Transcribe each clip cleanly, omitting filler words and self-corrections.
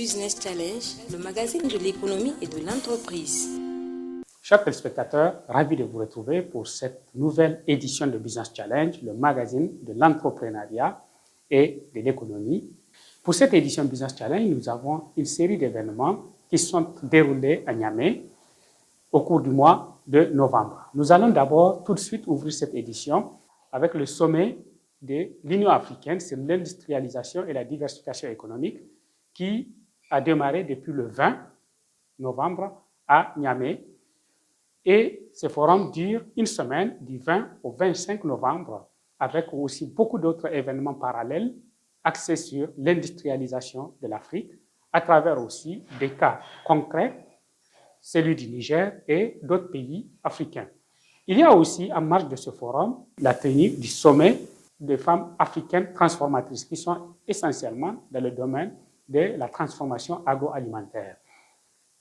Business Challenge, le magazine de l'économie et de l'entreprise. Chers téléspectateurs, ravi de vous retrouver pour cette nouvelle édition de Business Challenge, le magazine de l'entrepreneuriat et de l'économie. Pour cette édition Business Challenge, nous avons une série d'événements qui sont déroulés à Niamey au cours du mois de novembre. Nous allons d'abord tout de suite ouvrir cette édition avec le sommet de l'Union africaine sur l'industrialisation et la diversification économique qui a démarré depuis le 20 novembre à Niamey. Et ce forum dure une semaine, du 20 au 25 novembre, avec aussi beaucoup d'autres événements parallèles axés sur l'industrialisation de l'Afrique, à travers aussi des cas concrets, celui du Niger et d'autres pays africains. Il y a aussi, en marge de ce forum, la tenue du sommet des femmes africaines transformatrices, qui sont essentiellement dans le domaine de la transformation agroalimentaire.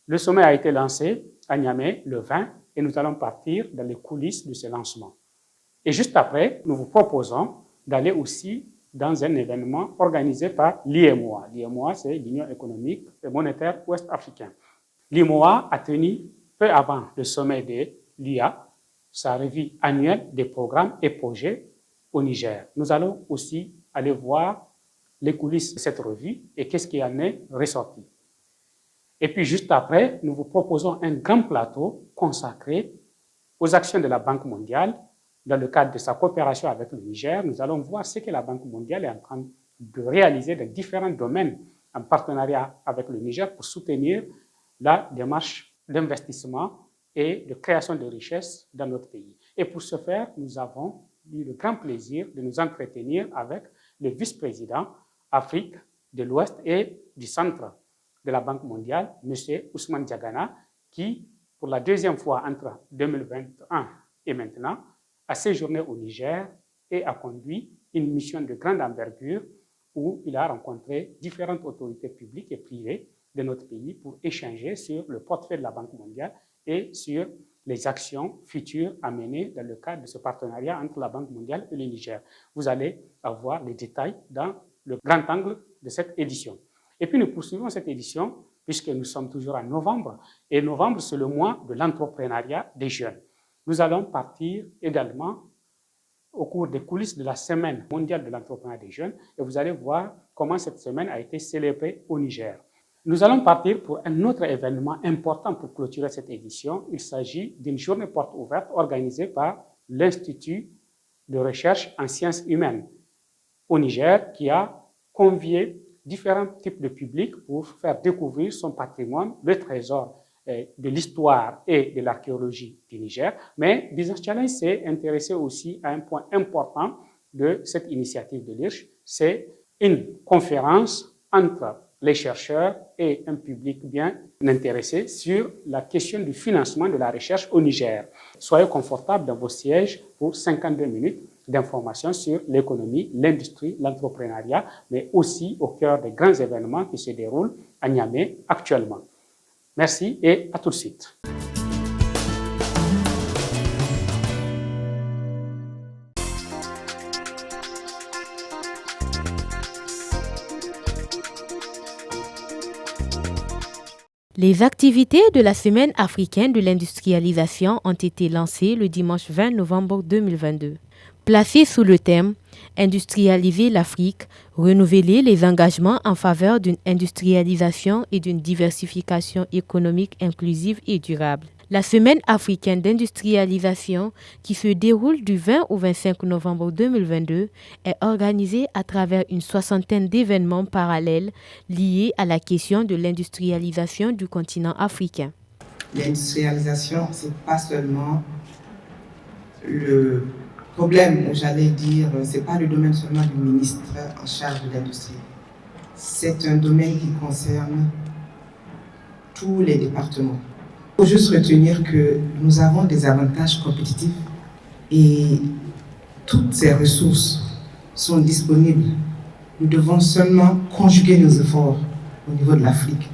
Le sommet a été lancé à Niamey le 20 et nous allons partir dans les coulisses de ce lancement. Et juste après, nous vous proposons d'aller aussi dans un événement organisé par l'IMOA. L'IMOA, c'est l'Union économique et monétaire ouest-africaine. L'IMOA a tenu peu avant le sommet de l'UA sa revue annuelle des programmes et projets au Niger. Nous allons aussi aller voir les coulisses de cette revue et qu'est-ce qui en est ressorti. Et puis juste après, nous vous proposons un grand plateau consacré aux actions de la Banque mondiale dans le cadre de sa coopération avec le Niger. Nous allons voir ce que la Banque mondiale est en train de réaliser dans différents domaines en partenariat avec le Niger pour soutenir la démarche d'investissement et de création de richesses dans notre pays. Et pour ce faire, nous avons eu le grand plaisir de nous entretenir avec le vice-président Afrique de l'Ouest et du Centre de la Banque mondiale, M. Ousmane Diagana, qui, pour la deuxième fois entre 2021 et maintenant, a séjourné au Niger et a conduit une mission de grande envergure où il a rencontré différentes autorités publiques et privées de notre pays pour échanger sur le portefeuille de la Banque mondiale et sur les actions futures à mener dans le cadre de ce partenariat entre la Banque mondiale et le Niger. Vous allez avoir les détails dans le grand angle de cette édition. Et puis nous poursuivons cette édition puisque nous sommes toujours en novembre. Et novembre, c'est le mois de l'entrepreneuriat des jeunes. Nous allons partir également au cours des coulisses de la Semaine mondiale de l'entrepreneuriat des jeunes et vous allez voir comment cette semaine a été célébrée au Niger. Nous allons partir pour un autre événement important pour clôturer cette édition. Il s'agit d'une journée porte ouverte organisée par l'Institut de recherche en sciences humaines au Niger qui a convié différents types de publics pour faire découvrir son patrimoine, le trésor de l'histoire et de l'archéologie du Niger. Mais Business Challenge s'est intéressé aussi à un point important de cette initiative de l'IRCH, c'est une conférence entre les chercheurs et un public bien intéressé sur la question du financement de la recherche au Niger. Soyez confortables dans vos sièges pour 52 minutes d'informations sur l'économie, l'industrie, l'entrepreneuriat, mais aussi au cœur des grands événements qui se déroulent à Niamey actuellement. Merci et à tout de suite. Les activités de la Semaine africaine de l'industrialisation ont été lancées le dimanche 20 novembre 2022. Placées sous le thème « Industrialiser l'Afrique, renouveler les engagements en faveur d'une industrialisation et d'une diversification économique inclusive et durable ». La Semaine africaine d'industrialisation, qui se déroule du 20 au 25 novembre 2022, est organisée à travers une soixantaine d'événements parallèles liés à la question de l'industrialisation du continent africain. L'industrialisation, ce n'est pas seulement le problème, j'allais dire, ce n'est pas le domaine seulement du ministre en charge de l'industrie. C'est un domaine qui concerne tous les départements. Il faut juste retenir que nous avons des avantages compétitifs et toutes ces ressources sont disponibles. Nous devons seulement conjuguer nos efforts au niveau de l'Afrique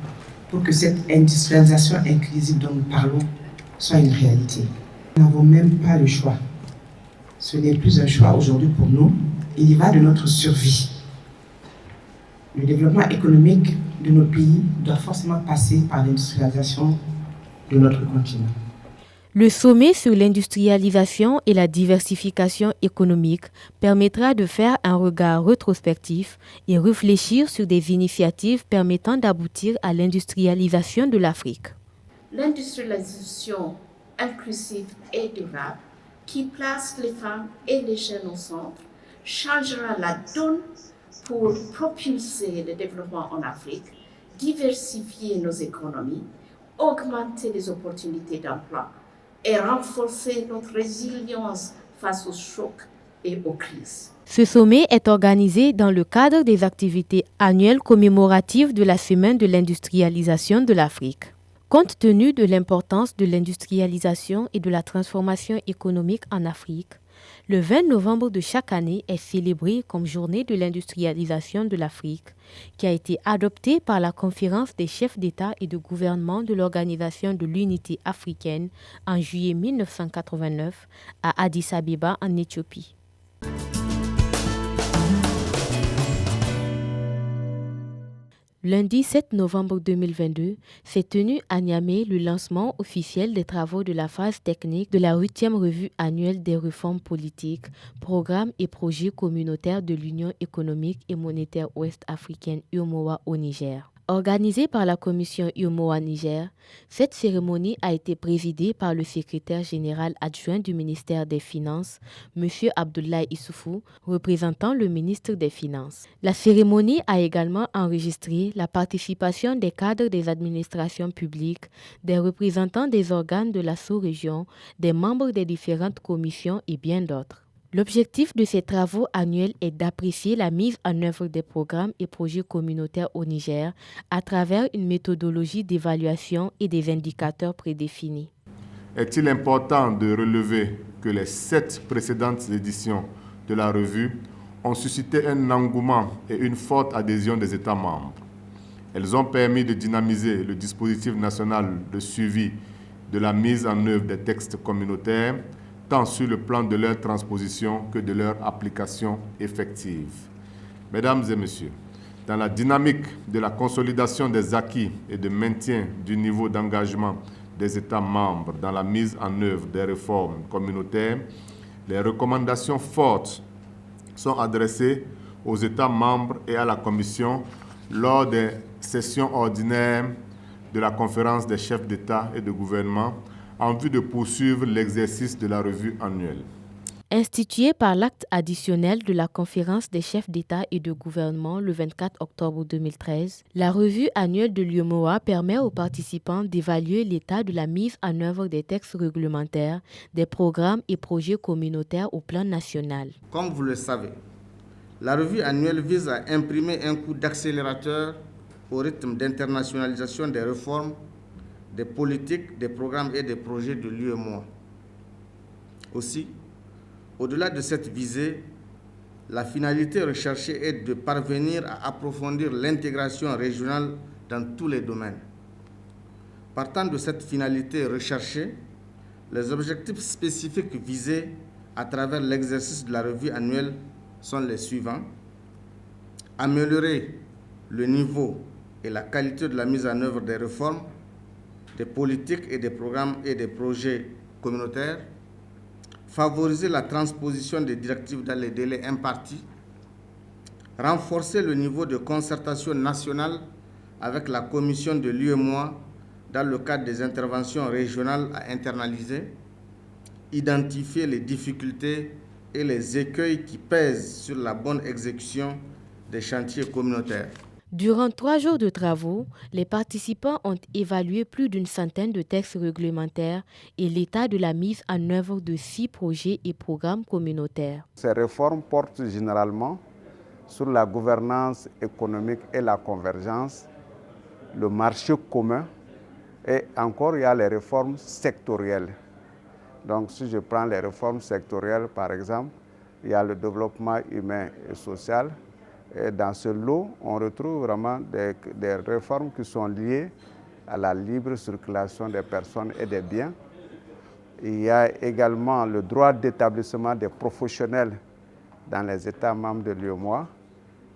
pour que cette industrialisation inclusive dont nous parlons soit une réalité. Nous n'avons même pas le choix. Ce n'est plus un choix aujourd'hui pour nous. Il y va de notre survie. Le développement économique de nos pays doit forcément passer par l'industrialisation de notre continent. Le sommet sur l'industrialisation et la diversification économique permettra de faire un regard rétrospectif et réfléchir sur des initiatives permettant d'aboutir à l'industrialisation de l'Afrique. L'industrialisation inclusive et durable, qui place les femmes et les jeunes au centre, changera la donne pour propulser le développement en Afrique, diversifier nos économies, augmenter les opportunités d'emploi et renforcer notre résilience face aux chocs et aux crises. Ce sommet est organisé dans le cadre des activités annuelles commémoratives de la Semaine de l'industrialisation de l'Afrique. Compte tenu de l'importance de l'industrialisation et de la transformation économique en Afrique, le 20 novembre de chaque année est célébré comme Journée de l'industrialisation de l'Afrique, qui a été adoptée par la Conférence des chefs d'État et de gouvernement de l'Organisation de l'Unité africaine en juillet 1989 à Addis Abeba en Éthiopie. Lundi 7 novembre 2022 s'est tenu à Niamey le lancement officiel des travaux de la phase technique de la 8e revue annuelle des réformes politiques, programmes et projets communautaires de l'Union économique et monétaire ouest-africaine UEMOA au Niger. Organisée par la commission UEMOA Niger, cette cérémonie a été présidée par le secrétaire général adjoint du ministère des Finances, M. Abdoulaye Issoufou, représentant le ministre des Finances. La cérémonie a également enregistré la participation des cadres des administrations publiques, des représentants des organes de la sous-région, des membres des différentes commissions et bien d'autres. L'objectif de ces travaux annuels est d'apprécier la mise en œuvre des programmes et projets communautaires au Niger à travers une méthodologie d'évaluation et des indicateurs prédéfinis. Est-il important de relever que les 7 précédentes éditions de la revue ont suscité un engouement et une forte adhésion des États membres. Elles ont permis de dynamiser le dispositif national de suivi de la mise en œuvre des textes communautaires, tant sur le plan de leur transposition que de leur application effective. Mesdames et messieurs, dans la dynamique de la consolidation des acquis et de maintien du niveau d'engagement des États membres dans la mise en œuvre des réformes communautaires, les recommandations fortes sont adressées aux États membres et à la Commission lors des sessions ordinaires de la conférence des chefs d'État et de gouvernement en vue de poursuivre l'exercice de la revue annuelle. Instituée par l'acte additionnel de la conférence des chefs d'État et de gouvernement le 24 octobre 2013, la revue annuelle de l'UEMOA permet aux participants d'évaluer l'état de la mise en œuvre des textes réglementaires, des programmes et projets communautaires au plan national. Comme vous le savez, la revue annuelle vise à imprimer un coup d'accélérateur au rythme d'internationalisation des réformes, des politiques, des programmes et des projets de l'UEMOA. Aussi, au-delà de cette visée, la finalité recherchée est de parvenir à approfondir l'intégration régionale dans tous les domaines. Partant de cette finalité recherchée, les objectifs spécifiques visés à travers l'exercice de la revue annuelle sont les suivants. Améliorer le niveau et la qualité de la mise en œuvre des réformes, des politiques et des programmes et des projets communautaires, favoriser la transposition des directives dans les délais impartis, renforcer le niveau de concertation nationale avec la commission de l'UEMOA dans le cadre des interventions régionales à internaliser, identifier les difficultés et les écueils qui pèsent sur la bonne exécution des chantiers communautaires. Durant 3 jours de travaux, les participants ont évalué plus d'une centaine de textes réglementaires et l'état de la mise en œuvre de 6 projets et programmes communautaires. Ces réformes portent généralement sur la gouvernance économique et la convergence, le marché commun et encore il y a les réformes sectorielles. Donc si je prends les réformes sectorielles par exemple, il y a le développement humain et social. Et dans ce lot, on retrouve vraiment des réformes qui sont liées à la libre circulation des personnes et des biens. Il y a également le droit d'établissement des professionnels dans les États membres de l'UEMOA.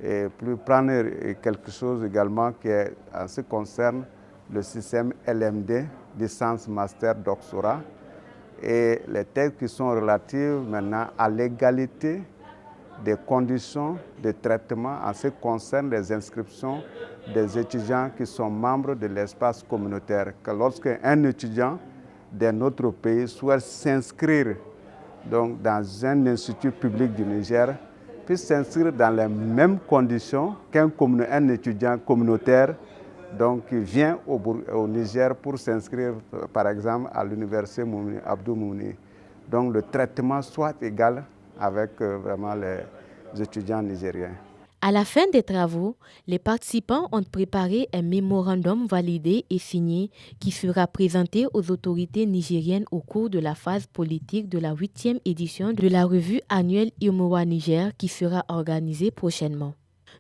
Et puis prendre quelque chose également qui est, en ce qui concerne le système LMD, licence master doctorat, et les textes qui sont relatifs maintenant à l'égalité des conditions de traitement en ce qui concerne les inscriptions des étudiants qui sont membres de l'espace communautaire. Que lorsqu'un étudiant d'un autre pays souhaite s'inscrire donc, dans un institut public du Niger, puisse s'inscrire dans les mêmes conditions qu'un étudiant communautaire donc, qui vient au Niger pour s'inscrire, par exemple, à l'université Abdou Moumouni. Donc le traitement soit égal avec vraiment les étudiants nigériens. À la fin des travaux, les participants ont préparé un mémorandum validé et signé qui sera présenté aux autorités nigériennes au cours de la phase politique de la 8e édition de la revue annuelle UEMOA Niger qui sera organisée prochainement.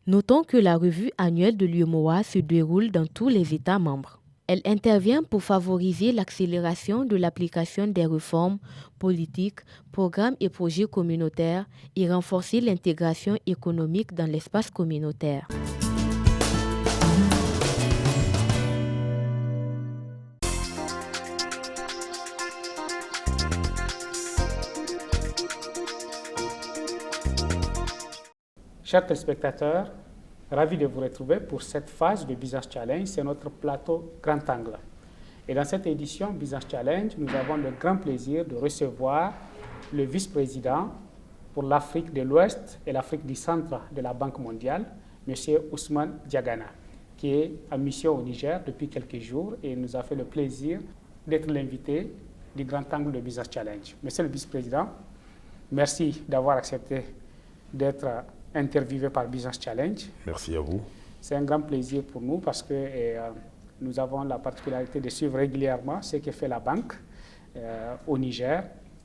Notons que la revue annuelle de l'UEMOA se déroule dans tous les États membres. Elle intervient pour favoriser l'accélération de l'application des réformes politiques, programmes et projets communautaires et renforcer l'intégration économique dans l'espace communautaire. Chers téléspectateurs, ravi de vous retrouver pour cette phase de Business Challenge. C'est notre plateau Grand Angle. Et dans cette édition Business Challenge, nous avons le grand plaisir de recevoir le vice-président pour l'Afrique de l'Ouest et l'Afrique du Centre de la Banque mondiale, M. Ousmane Diagana, qui est en mission au Niger depuis quelques jours et nous a fait le plaisir d'être l'invité du Grand Angle de Business Challenge. Monsieur le vice-président, merci d'avoir accepté d'être interviewé par Business Challenge. Merci à vous. C'est un grand plaisir pour nous parce que nous avons la particularité de suivre régulièrement ce que fait la banque au Niger,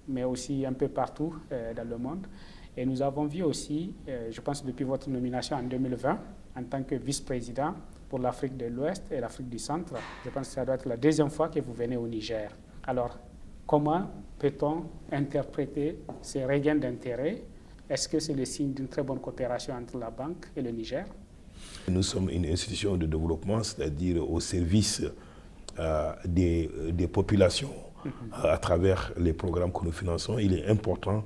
mais aussi un peu partout dans le monde. Et nous avons vu aussi, je pense depuis votre nomination en 2020, en tant que vice-président pour l'Afrique de l'Ouest et l'Afrique du Centre, je pense que ça doit être la deuxième fois que vous venez au Niger. Alors, comment peut-on interpréter ces regains d'intérêt? Est-ce que c'est le signe d'une très bonne coopération entre la banque et le Niger? Nous sommes une institution de développement, c'est-à-dire au service des populations à travers les programmes que nous finançons. Il est important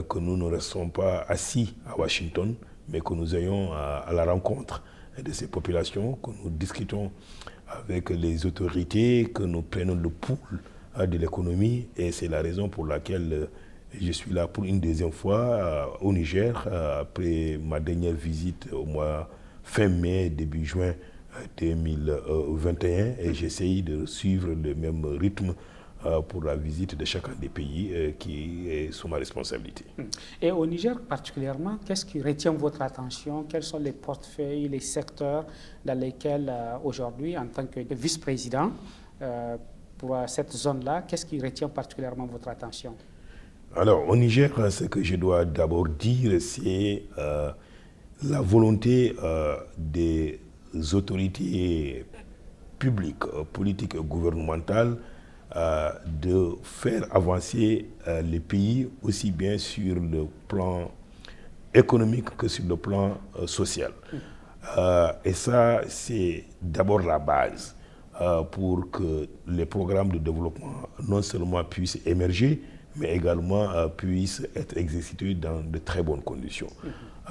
que nous ne restons pas assis à Washington, mais que nous ayons à la rencontre de ces populations, que nous discutons avec les autorités, que nous prenons le pouls de l'économie. Et c'est la raison pour laquelle je suis là pour une deuxième fois au Niger, après ma dernière visite au mois fin mai, début juin 2021, et j'essaye de suivre le même rythme pour la visite de chacun des pays qui est sous ma responsabilité. Et au Niger particulièrement, qu'est-ce qui retient votre attention? Quels sont les portefeuilles, les secteurs dans lesquels aujourd'hui, en tant que vice-président pour cette zone-là, qu'est-ce qui retient particulièrement votre attention? Alors, au Niger, ce que je dois d'abord dire, c'est la volonté des autorités publiques, politiques et gouvernementales de faire avancer les pays aussi bien sur le plan économique que sur le plan social. Et ça, c'est d'abord la base pour que les programmes de développement non seulement puissent émerger, mais également puissent être exécutés dans de très bonnes conditions.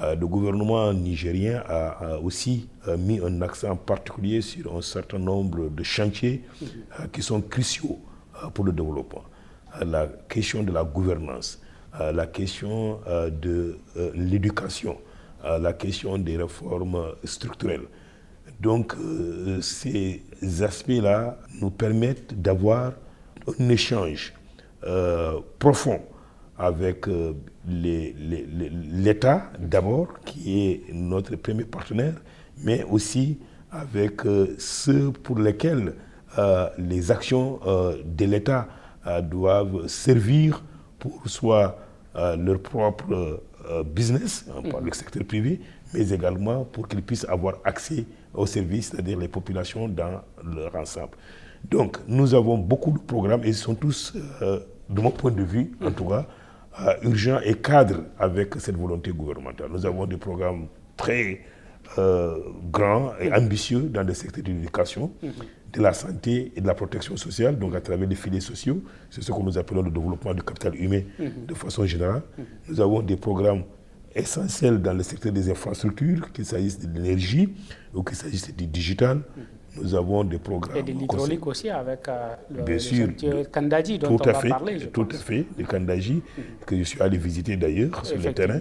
Le gouvernement nigérien a aussi mis un accent particulier sur un certain nombre de chantiers qui sont cruciaux pour le développement. La question de la gouvernance, la question de l'éducation, la question des réformes structurelles. Donc ces aspects-là nous permettent d'avoir un échange profond avec l'État d'abord, qui est notre premier partenaire, mais aussi avec ceux pour lesquels les actions de l'État doivent servir pour soit leur propre business, par le secteur privé, mais également pour qu'ils puissent avoir accès aux services, c'est-à-dire les populations dans leur ensemble. Donc, nous avons beaucoup de programmes et ils sont tous, de mon point de vue, en tout cas, urgents et cadres avec cette volonté gouvernementale. Nous avons des programmes très grand et ambitieux dans le secteur de l'éducation, de la santé et de la protection sociale, donc à travers les filets sociaux. C'est ce que nous appelons le développement du capital humain de façon générale. Nous avons des programmes essentiels dans le secteur des infrastructures, qu'il s'agisse de l'énergie ou qu'il s'agisse du digital. Nous avons des programmes... Et de l'hydraulique aussi avec bien sûr, le Kandaji dont on va parler, je pense. Tout à fait, le Kandaji, que je suis allé visiter d'ailleurs sur le terrain.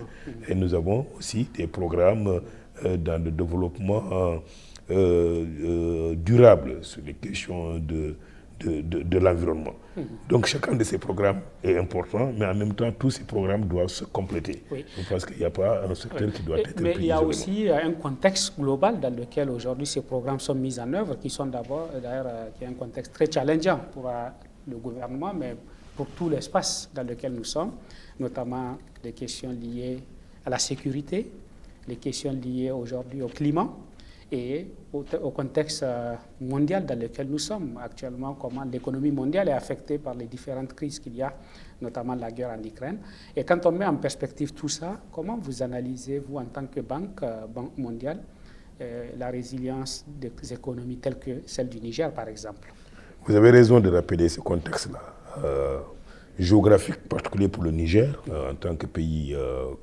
Et nous avons aussi des programmes dans le développement durable sur les questions de l'environnement. Donc chacun de ces programmes est important, mais en même temps, tous ces programmes doivent se compléter. Parce qu'il n'y a pas un secteur qui doit être mais il y a aussi un contexte global dans lequel aujourd'hui ces programmes sont mis en œuvre, qui sont d'ailleurs qui est un contexte très challengeant pour le gouvernement, mais pour tout l'espace dans lequel nous sommes, notamment les questions liées à la sécurité, les questions liées aujourd'hui au climat, et au contexte mondial dans lequel nous sommes actuellement, comment l'économie mondiale est affectée par les différentes crises qu'il y a, notamment la guerre en Ukraine. Et quand on met en perspective tout ça, comment vous analysez, vous en tant que banque mondiale, la résilience des économies telles que celle du Niger, par exemple? Vous avez raison de rappeler ce contexte-là, géographique particulier pour le Niger, en tant que pays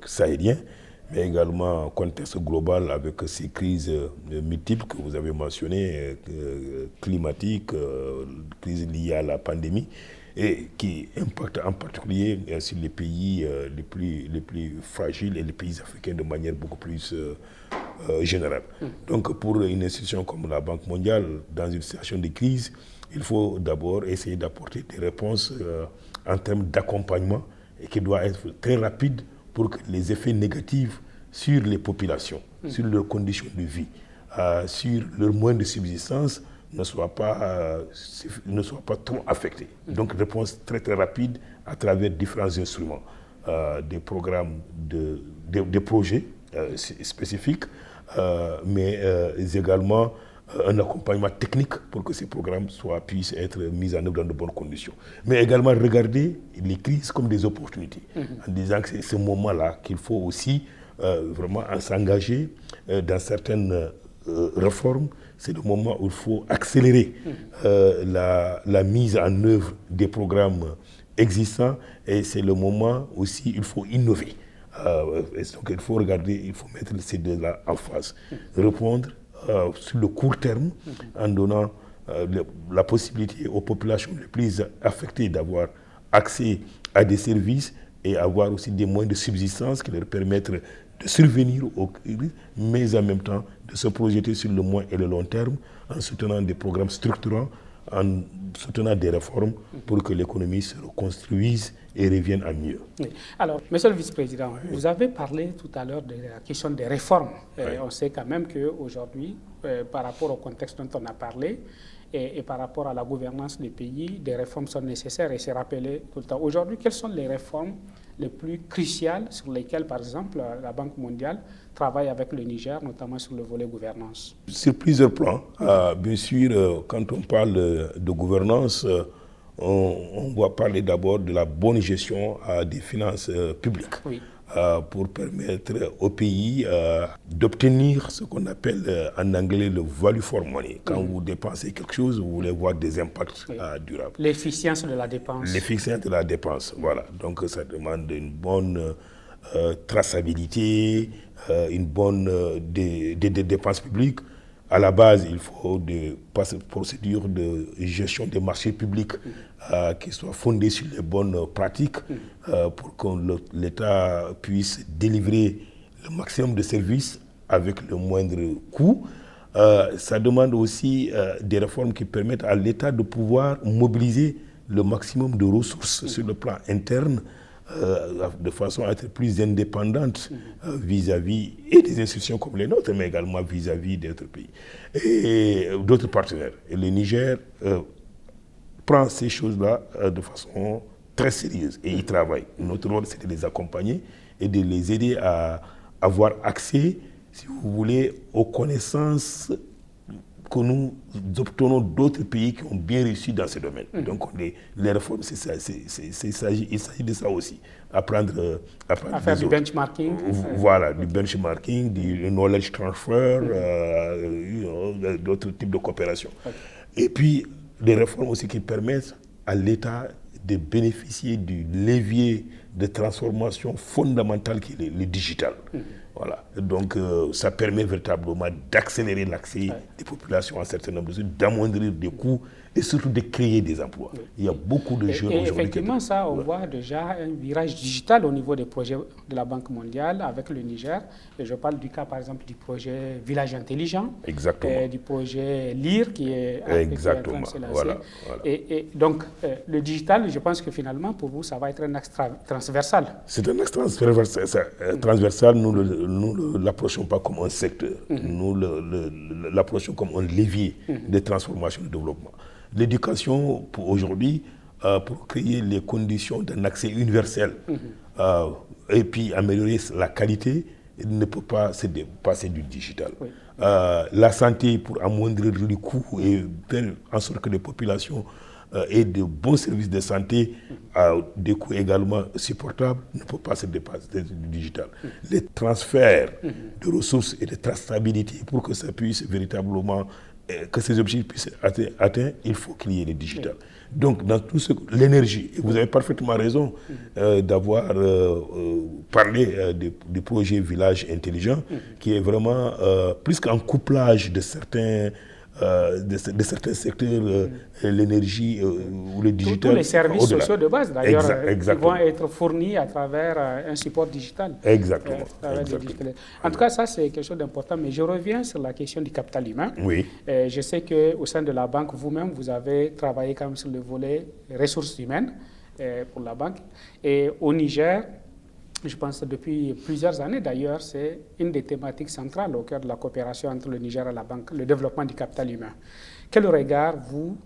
sahélien, mais également un contexte global avec ces crises multiples que vous avez mentionnées, climatiques, crises liées à la pandémie, et qui impactent en particulier sur les pays les plus fragiles et les pays africains de manière beaucoup plus générale. Donc pour une institution comme la Banque mondiale, dans une situation de crise, il faut d'abord essayer d'apporter des réponses en termes d'accompagnement, et qui doit être très rapide pour que les effets négatifs sur les populations, sur leurs conditions de vie, sur leurs moyens de subsistance ne soient pas trop affectés. Donc, réponse très très rapide à travers différents instruments, des programmes, des projets spécifiques, mais également un accompagnement technique pour que ces programmes puissent être mis en œuvre dans de bonnes conditions. Mais également regarder les crises comme des opportunités, en disant que c'est ce moment-là qu'il faut aussi vraiment s'engager dans certaines réformes. C'est le moment où il faut accélérer la mise en œuvre des programmes existants, et c'est le moment aussi où il faut innover. Donc il faut regarder, il faut mettre ces deux-là en face. Répondre sur le court terme, en donnant la possibilité aux populations les plus affectées d'avoir accès à des services et avoir aussi des moyens de subsistance qui leur permettent de survenir aux crises, mais en même temps de se projeter sur le moyen et le long terme en soutenant des programmes structurants, en soutenant des réformes pour que l'économie se reconstruise et revienne à mieux. Oui. Alors, Monsieur le Vice-président, vous avez parlé tout à l'heure de la question des réformes. On sait quand même qu'aujourd'hui, par rapport au contexte dont on a parlé, et par rapport à la gouvernance des pays, des réformes sont nécessaires, et c'est rappelé tout le temps. Aujourd'hui, quelles sont les réformes les plus cruciales sur lesquelles, par exemple, la Banque mondiale travaille avec le Niger, notamment sur le volet gouvernance? Sur plusieurs plans. Bien sûr, quand on parle de gouvernance, on va parler d'abord de la bonne gestion des finances publiques. Oui. Pour permettre au pays d'obtenir ce qu'on appelle en anglais le value for money. Quand vous dépensez quelque chose, vous voulez voir des impacts durables. L'efficience de la dépense. L'efficience de la dépense, voilà. Donc ça demande une bonne traçabilité, une bonne des dépenses publiques. À la base, il faut des procédures de gestion des marchés publics qui soient fondées sur les bonnes pratiques pour que l'État puisse délivrer le maximum de services avec le moindre coût. Ça demande aussi des réformes qui permettent à l'État de pouvoir mobiliser le maximum de ressources sur le plan interne, de façon à être plus indépendante vis-à-vis et des institutions comme les nôtres, mais également vis-à-vis d'autres pays et d'autres partenaires. Et le Niger prend ces choses-là de façon très sérieuse et y travaille. Notre rôle, c'est de les accompagner et de les aider à avoir accès, si vous voulez, aux connaissances que nous obtenons d'autres pays qui ont bien réussi dans ce domaine. Donc les réformes, c'est ça, il s'agit de ça aussi. Apprendre à faire du benchmarking. Voilà, du benchmarking, du knowledge transfer, d'autres types de coopération. Et puis, des réformes aussi qui permettent à l'État de bénéficier du levier de transformation fondamentale qui est le digital. Voilà. Donc, ça permet véritablement d'accélérer l'accès des populations à un certain nombre de choses, d'amoindrir des coûts et surtout de créer des emplois. Il y a beaucoup de jeunes aujourd'hui. Effectivement, ça, on voit déjà un virage digital au niveau des projets de la Banque mondiale avec le Niger. Et je parle du cas, par exemple, du projet Village Intelligent. Exactement. Du projet LIR qui est exactement. En train de se lancer. Voilà. Et donc, le digital, je pense que finalement, pour vous, ça va être un axe transversal. C'est un axe transversal. Nous ne l'approchons pas comme un secteur. Nous l'approchons comme un levier de transformation et de développement. L'éducation, aujourd'hui, pour créer les conditions d'un accès universel et puis améliorer la qualité, ne peut pas se passer du digital. La santé, pour amoindrir les coûts et faire en sorte que les populations aient de bons services de santé à des coûts également supportables, ne peut pas se dépasser du digital. Les transferts de ressources et de traçabilité pour que ça puisse véritablement que ces objectifs puissent être atteints, il faut qu'il y ait le digital. Donc, dans tout ce l'énergie, et vous avez parfaitement raison d'avoir parlé du projet Village Intelligent, qui est vraiment plus qu'un couplage de certains secteurs, l'énergie ou le digital. Tous les services sociaux de base, d'ailleurs, qui vont être fournis à travers un support digital. Exactement. En tout cas, ça, c'est quelque chose d'important. Mais je reviens sur la question du capital humain. Oui. Je sais qu'au sein de la banque, vous-même, vous avez travaillé quand même sur le volet ressources humaines pour la banque. Et au Niger, je pense que depuis plusieurs années d'ailleurs, c'est une des thématiques centrales au cœur de la coopération entre le Niger et la banque, le développement du capital humain. Quel regard, vous,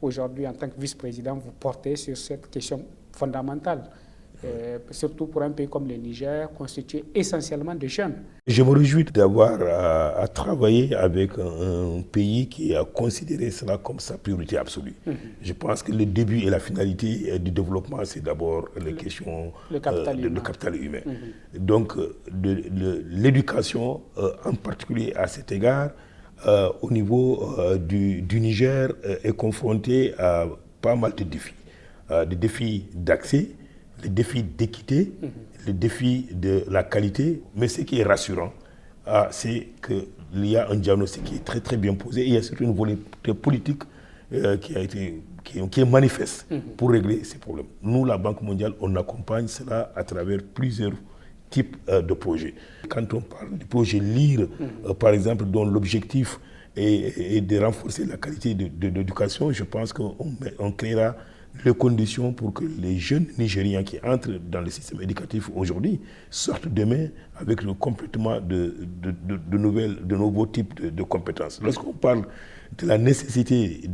aujourd'hui, en tant que vice-président, vous portez sur cette question fondamentale, surtout pour un pays comme le Niger, constitué essentiellement de jeunes? Je me réjouis d'avoir à travailler avec un pays qui a considéré cela comme sa priorité absolue. Je pense que le début et la finalité du développement, c'est d'abord les questions de capital humain. Donc, l'éducation, en particulier à cet égard, au niveau du Niger, est confrontée à pas mal de défis. Des défis d'accès, les défis d'équité, les défis de la qualité, mais ce qui est rassurant, c'est qu'il y a un diagnostic qui est très très bien posé et il y a surtout une volonté politique qui est manifeste pour régler ces problèmes. Nous, la Banque mondiale, on accompagne cela à travers plusieurs types de projets. Quand on parle du projet LIR, par exemple, dont l'objectif est de renforcer la qualité de l'éducation, je pense qu'on créera les conditions pour que les jeunes Nigériens qui entrent dans le système éducatif aujourd'hui sortent demain avec le complétement de nouveaux types de compétences. Lorsqu'on parle de la nécessité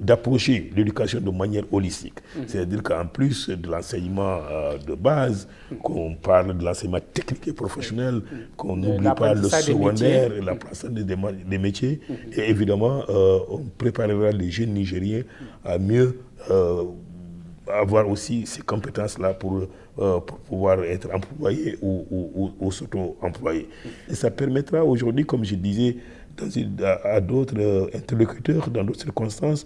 d'approcher l'éducation de manière holistique, c'est-à-dire qu'en plus de l'enseignement de base, qu'on parle de l'enseignement technique et professionnel, qu'on n'oublie pas le secondaire et l'apprentissage des métiers, et évidemment, on préparera les jeunes Nigériens à mieux avoir aussi ces compétences-là pour pouvoir être employés ou s'auto-employés. Et ça permettra aujourd'hui, comme je disais à d'autres interlocuteurs, dans d'autres circonstances,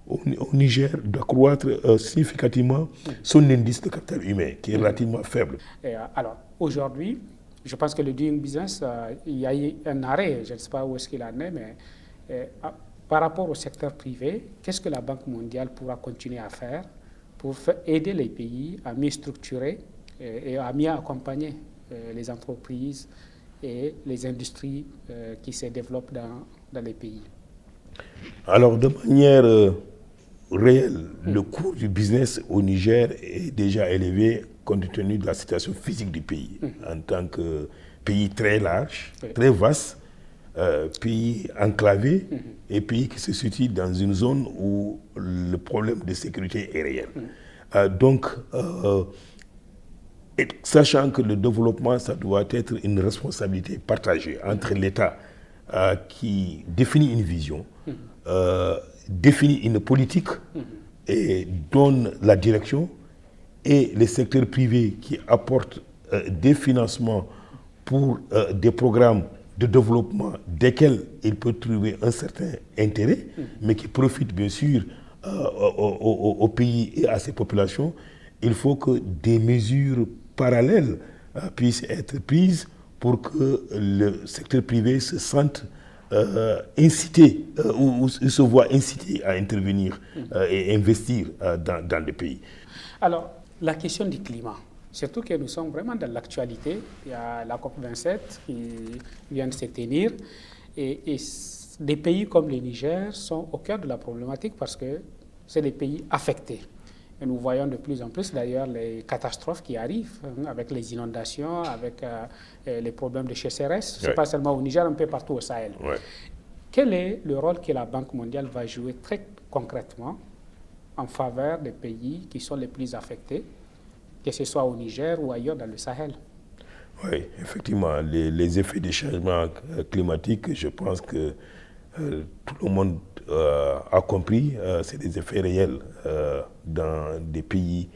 au Niger d'accroître significativement son indice de capital humain, qui est relativement faible. Alors, aujourd'hui, je pense que le doing business, il y a eu un arrêt, je ne sais pas où est-ce qu'il en est, mais par rapport au secteur privé, qu'est-ce que la Banque mondiale pourra continuer à faire pour aider les pays à mieux structurer et à mieux accompagner les entreprises et les industries qui se développent dans les pays? Alors, de manière réelle, le coût du business au Niger est déjà élevé compte tenu de la situation physique du pays, en tant que pays très large, très vaste, pays enclavé et pays qui se situe dans une zone où le problème de sécurité est réel. Donc, sachant que le développement, ça doit être une responsabilité partagée entre l'État qui définit une vision, définit une politique et donne la direction, et les secteurs privés qui apportent des financements pour des programmes de développement desquels il peut trouver un certain intérêt, mais qui profitent bien sûr au pays et à ses populations. Il faut que des mesures parallèles puissent être prises pour que le secteur privé se sente incité ou se voit incité à intervenir et investir dans le pays. Alors, la question du climat, surtout que nous sommes vraiment dans l'actualité. Il y a la COP27 qui vient de se tenir et des pays comme le Niger sont au cœur de la problématique parce que c'est des pays affectés. Et nous voyons de plus en plus d'ailleurs les catastrophes qui arrivent avec les inondations, avec les problèmes de sécheresse. Ce n'est pas seulement au Niger, un peu partout au Sahel. Quel est le rôle que la Banque mondiale va jouer très concrètement en faveur des pays qui sont les plus affectés, que ce soit au Niger ou ailleurs dans le Sahel? Oui, effectivement, les effets des changements climatiques, je pense que tout le monde a compris, c'est des effets réels dans des pays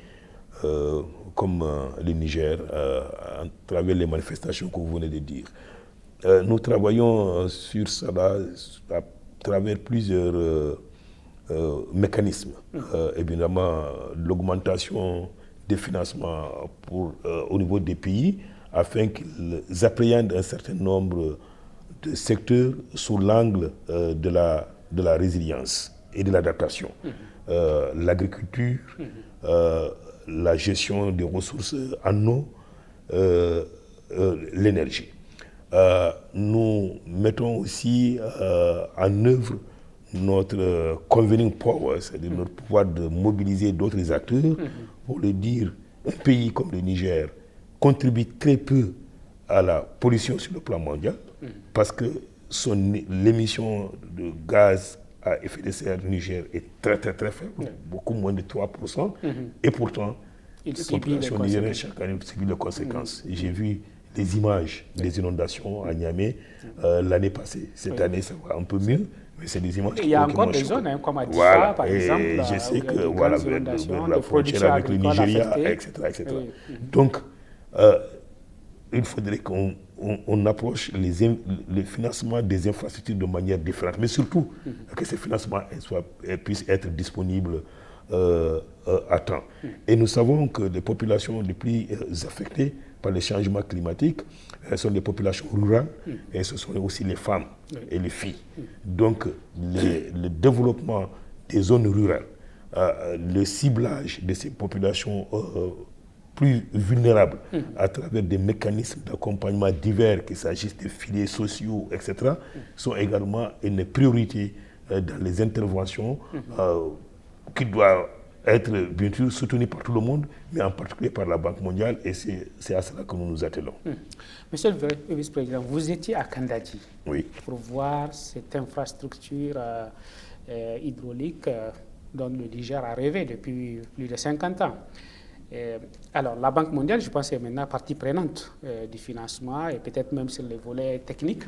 comme le Niger, à travers les manifestations que vous venez de dire. Nous travaillons sur cela à travers plusieurs mécanismes. Évidemment, l'augmentation des financements au niveau des pays afin qu'ils appréhendent un certain nombre de secteurs sous l'angle de la résilience et de l'adaptation. L'agriculture, la gestion des ressources en eau, l'énergie. Nous mettons aussi en œuvre notre convening power, c'est-à-dire notre pouvoir de mobiliser d'autres acteurs. Pour le dire, un pays comme le Niger contribue très peu à la pollution sur le plan mondial parce que l'émission de gaz à effet de serre du Niger est très faible, beaucoup moins de 3%, et pourtant, la population nigérienne chaque année subit les conséquences. J'ai vu des images des inondations à Niamey l'année passée. Cette année, ça va un peu mieux. Mais c'est des images. Il y a encore des zones comme Adifa, par exemple. Je sais que la frontière avec le Nigeria, etc. Donc, il faudrait qu'on approche le financement des infrastructures de manière différente, mais surtout que ces financements puissent être disponibles à temps. Et nous savons que les populations les plus affectées par les changements climatiques sont les populations rurales et ce sont aussi les femmes et les filles. Donc le développement des zones rurales, le ciblage de ces populations plus vulnérables à travers des mécanismes d'accompagnement divers, qu'il s'agisse de filets sociaux, etc., sont également une priorité dans les interventions qui doivent être bien sûr soutenues par tout le monde, mais en particulier par la Banque mondiale, et c'est à cela que nous nous attelons. Monsieur le vice-président, vous étiez à Kandadi pour voir cette infrastructure hydraulique dont le Niger a rêvé depuis plus de 50 ans. Alors, la Banque mondiale, je pense, est maintenant partie prenante du financement et peut-être même sur les volets techniques.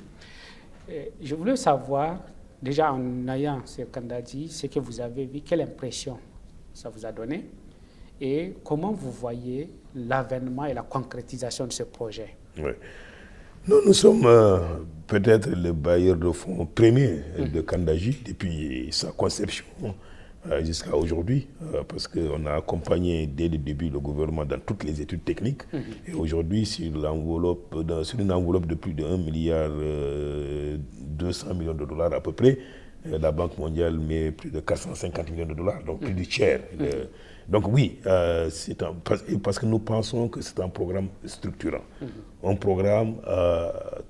Je voulais savoir, déjà en ayant ce Kandadi, ce que vous avez vu, quelle impression ça vous a donné et comment vous voyez l'avènement et la concrétisation de ce projet? Nous sommes peut-être le bailleur de fonds premier de Kandadi depuis sa conception jusqu'à aujourd'hui, parce qu'on a accompagné dès le début le gouvernement dans toutes les études techniques. Et aujourd'hui, sur une enveloppe de plus de 1,2 milliard de dollars à peu près, la Banque mondiale met plus de 450 millions de dollars, donc plus du tiers. Donc oui, parce que nous pensons que c'est un programme structurant, un programme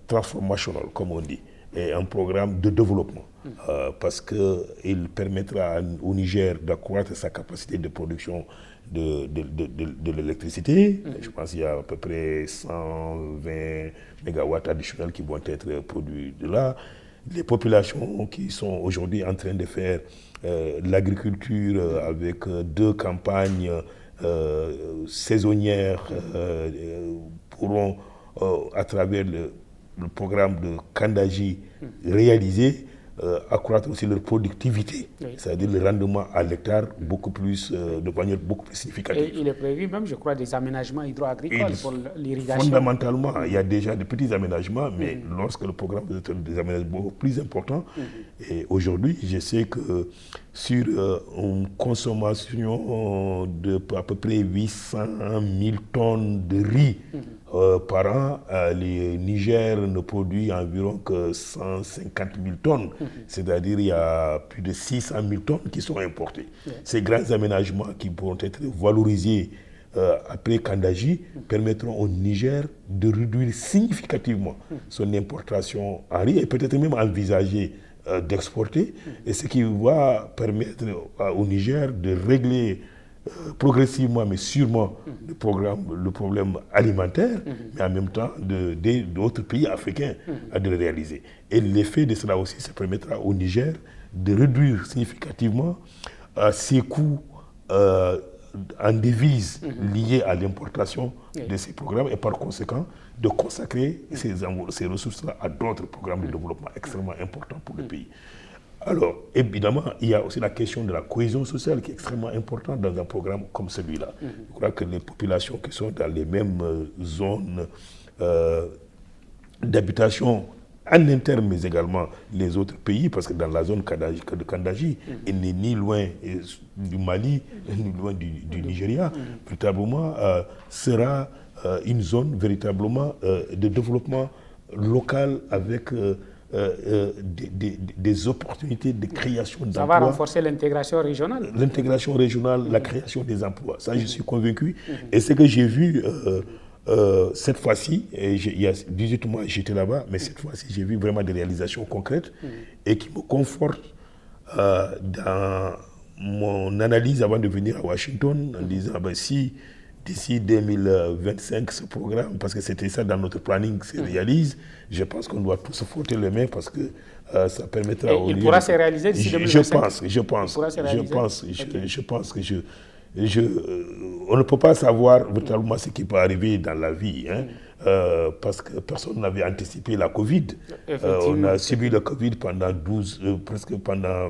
transformationnel, comme on dit, et un programme de développement, parce qu'il permettra au Niger d'accroître sa capacité de production de l'électricité. Je pense qu'il y a à peu près 120 mégawatts additionnels qui vont être produits de là. Les populations qui sont aujourd'hui en train de faire l'agriculture avec 2 campagnes saisonnières pourront, à travers le programme de Kandaji réalisé, accroître aussi leur productivité, c'est-à-dire le rendement à l'hectare beaucoup plus, de manière beaucoup plus significative. Et il est prévu même, je crois, des aménagements hydro-agricoles pour l'irrigation. Fondamentalement, il y a déjà de petits aménagements, mais lorsque le programme est des aménagements beaucoup plus importants, et aujourd'hui, je sais que sur une consommation de à peu près 800 000 tonnes de riz par an, le Niger ne produit environ que 150 000 tonnes. C'est-à-dire il y a plus de 600 000 tonnes qui sont importées. Ces grands aménagements qui pourront être valorisés après Kandaji permettront au Niger de réduire significativement son importation en riz et peut-être même envisager d'exporter, et ce qui va permettre au Niger de régler progressivement mais sûrement le problème alimentaire, mais en même temps d'autres pays africains à de le réaliser. Et l'effet de cela aussi, ça permettra au Niger de réduire significativement ses coûts en devises liées à l'importation de ces programmes et par conséquent de consacrer ces ressources-là à d'autres programmes de développement extrêmement importants pour le pays. Alors, évidemment, il y a aussi la question de la cohésion sociale qui est extrêmement importante dans un programme comme celui-là. Je crois que les populations qui sont dans les mêmes zones d'habitation en interne, mais également les autres pays, parce que dans la zone de Kandaji, il n'est ni loin du Mali, ni loin du Nigeria, véritablement sera une zone véritablement de développement local avec des opportunités de création d'emplois. Ça va renforcer l'intégration régionale. L'intégration régionale, la création des emplois. Ça, je suis convaincu. Et ce que j'ai vu cette fois-ci, il y a 18 mois, j'étais là-bas, mais cette fois-ci, j'ai vu vraiment des réalisations concrètes et qui me confortent dans mon analyse avant de venir à Washington en disant si d'ici 2025, ce programme, parce que c'était ça dans notre planning, se réalise, je pense qu'on doit tous frotter les mains parce que ça permettra... Et il pourra se réaliser d'ici 2025. Je pense que on ne peut pas savoir véritablement ce qui peut arriver dans la vie, parce que personne n'avait anticipé la Covid. On a subi le Covid pendant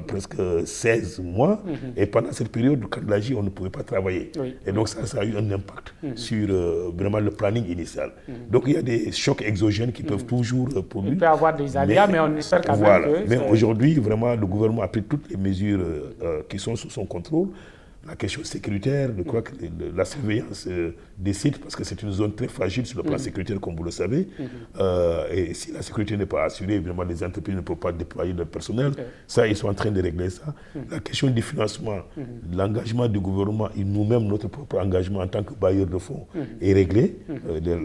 presque 16 mois, et pendant cette période, Kandaji, on ne pouvait pas travailler. Et donc ça a eu un impact sur vraiment le planning initial. Donc il y a des chocs exogènes qui peuvent toujours produire. Il peut y avoir des aléas, mais on espère quand même que... Mais aujourd'hui, vraiment, le gouvernement a pris toutes les mesures qui sont sous son contrôle. La question sécuritaire, je crois que la surveillance des sites, parce que c'est une zone très fragile sur le plan sécuritaire, comme vous le savez, et si la sécurité n'est pas assurée, évidemment, les entreprises ne peuvent pas déployer leur personnel. Ça, ils sont en train de régler ça. La question du financement, l'engagement du gouvernement et nous-mêmes, notre propre engagement en tant que bailleur de fonds est réglé.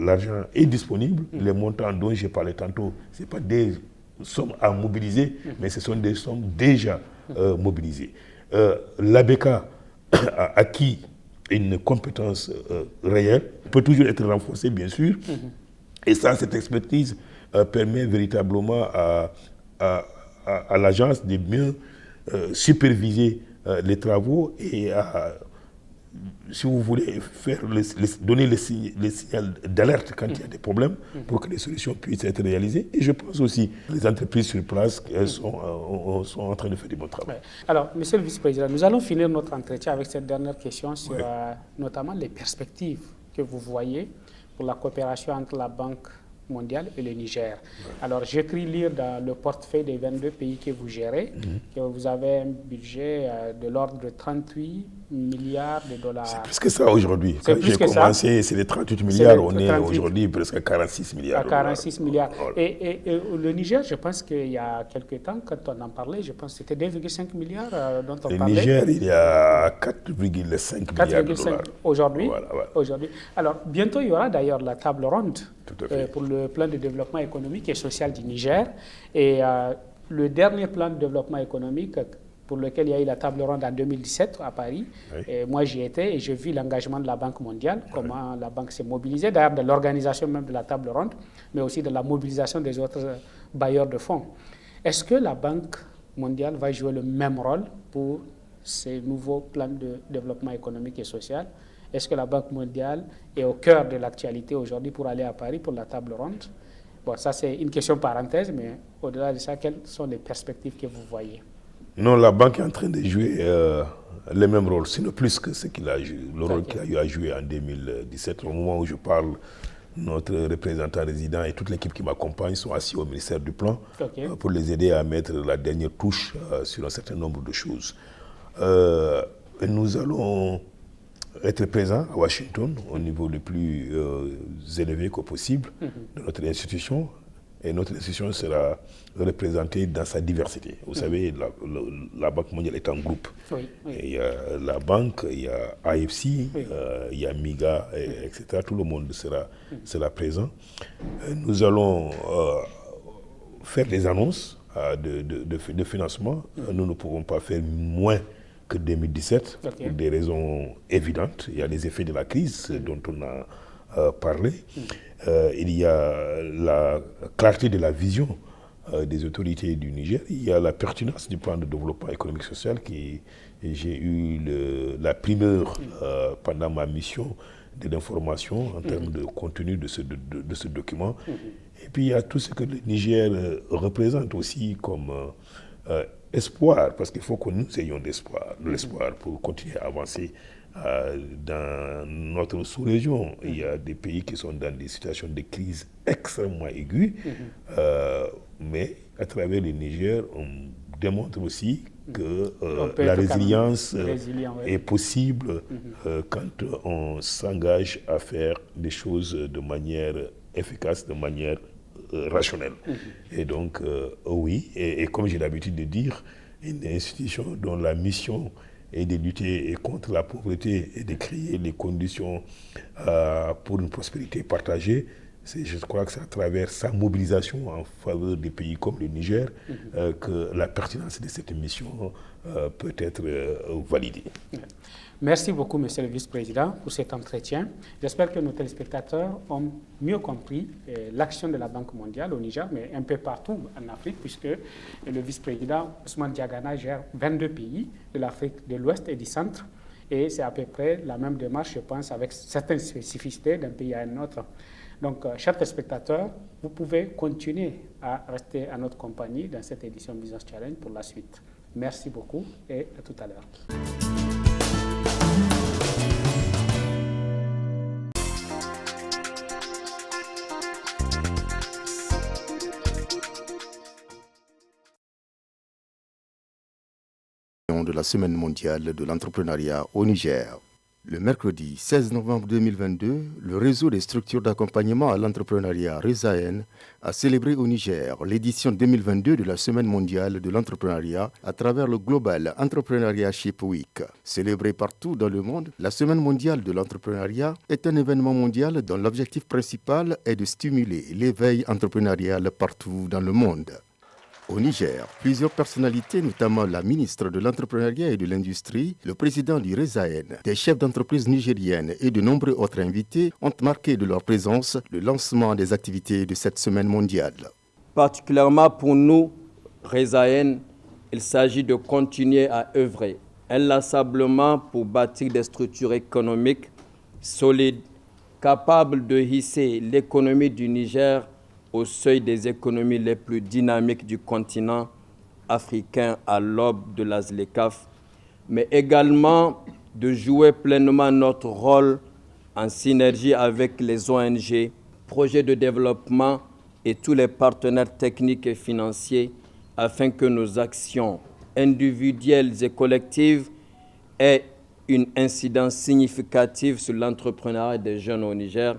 L'argent est disponible. Les montants dont j'ai parlé tantôt, ce n'est pas des sommes à mobiliser, mais ce sont des sommes déjà mobilisées. L'ABK a acquis une compétence réelle, peut toujours être renforcée, bien sûr. Et ça, cette expertise permet véritablement à l'agence de mieux superviser les travaux et si vous voulez, donner les signaux d'alerte quand il y a des problèmes pour que les solutions puissent être réalisées. Et je pense aussi que les entreprises sur place sont en train de faire du bon travail. Alors, Monsieur le Vice-président, nous allons finir notre entretien avec cette dernière question sur notamment les perspectives que vous voyez pour la coopération entre la Banque mondiale et le Niger. Alors, j'ai cru lire dans le portefeuille des 22 pays que vous gérez que vous avez un budget de l'ordre de 38 milliards de dollars. C'est plus que ça aujourd'hui. Quand j'ai commencé, c'était 38 milliards. On est aujourd'hui presque à 46 milliards. À 46 milliards. Et le Niger, je pense qu'il y a quelques temps, quand on en parlait, je pense que c'était 2,5 milliards dont on parlait. Le Niger, il y a 4,5 milliards de dollars. Aujourd'hui. Aujourd'hui. Alors, bientôt, il y aura d'ailleurs la table ronde pour le plan de développement économique et social du Niger. Et le dernier plan de développement économique pour lequel il y a eu la table ronde en 2017 à Paris. Et moi, j'y étais et j'ai vu l'engagement de la Banque mondiale, comment la Banque s'est mobilisée, d'ailleurs de l'organisation même de la table ronde, mais aussi de la mobilisation des autres bailleurs de fonds. Est-ce que la Banque mondiale va jouer le même rôle pour ces nouveaux plans de développement économique et social? Est-ce que la Banque mondiale est au cœur de l'actualité aujourd'hui pour aller à Paris pour la table ronde? Bon, ça c'est une question parenthèse, mais au-delà de ça, quelles sont les perspectives que vous voyez? Non, la banque est en train de jouer les mêmes rôles, sinon plus que ce qu'il a joué, le rôle qu'il a eu à jouer en 2017. Au moment où je parle, notre représentant résident et toute l'équipe qui m'accompagne sont assis au ministère du Plan pour les aider à mettre la dernière touche sur un certain nombre de choses. Nous allons être présents à Washington au niveau le plus élevé que possible de notre institution. Et notre institution sera représentée dans sa diversité. Vous savez, la Banque mondiale est en groupe. Il y a la banque, il y a AFC, il y a MIGA, etc. Tout le monde sera présent. Nous allons faire des annonces de financement. Nous ne pourrons pas faire moins que 2017 pour des raisons évidentes. Il y a les effets de la crise dont on a parlé. Il y a la clarté de la vision des autorités du Niger. Il y a la pertinence du plan de développement économique et social qui j'ai eu la primeur pendant ma mission de l'information en termes de contenu de ce document. Et puis il y a tout ce que le Niger représente aussi comme espoir, parce qu'il faut que nous ayons de l'espoir pour continuer à avancer dans notre sous-région. Il y a des pays qui sont dans des situations de crise extrêmement aiguës, mais à travers le Niger, on démontre aussi que la résilience est possible quand on s'engage à faire des choses de manière efficace, de manière rationnelle. Et donc, oui, et comme j'ai l'habitude de dire, une institution dont la mission et de lutter contre la pauvreté et de créer les conditions pour une prospérité partagée. Je crois que c'est à travers sa mobilisation en faveur des pays comme le Niger que la pertinence de cette mission peut être validée. Merci beaucoup, Monsieur le Vice-président, pour cet entretien. J'espère que nos téléspectateurs ont mieux compris l'action de la Banque mondiale au Niger, mais un peu partout en Afrique, puisque le Vice-président Ousmane Diagana gère 22 pays de l'Afrique de l'Ouest et du Centre. Et c'est à peu près la même démarche, je pense, avec certaines spécificités d'un pays à un autre. Donc, chers téléspectateurs, vous pouvez continuer à rester à notre compagnie dans cette édition Business Challenge pour la suite. Merci beaucoup et à tout à l'heure. De la Semaine mondiale de l'entrepreneuriat au Niger. Le mercredi 16 novembre 2022, le réseau des structures d'accompagnement à l'entrepreneuriat RESAEN a célébré au Niger l'édition 2022 de la Semaine mondiale de l'entrepreneuriat à travers le Global Entrepreneurship Week. Célébrée partout dans le monde, la Semaine mondiale de l'entrepreneuriat est un événement mondial dont l'objectif principal est de stimuler l'éveil entrepreneurial partout dans le monde. Au Niger, plusieurs personnalités, notamment la ministre de l'Entrepreneuriat et de l'Industrie, le président du RESAEN, des chefs d'entreprise nigériennes et de nombreux autres invités ont marqué de leur présence le lancement des activités de cette semaine mondiale. Particulièrement pour nous, RESAEN, il s'agit de continuer à œuvrer inlassablement pour bâtir des structures économiques solides, capables de hisser l'économie du Niger au seuil des économies les plus dynamiques du continent africain à l'aube de la ZLECAf, mais également de jouer pleinement notre rôle en synergie avec les ONG, projets de développement et tous les partenaires techniques et financiers afin que nos actions individuelles et collectives aient une incidence significative sur l'entrepreneuriat des jeunes au Niger,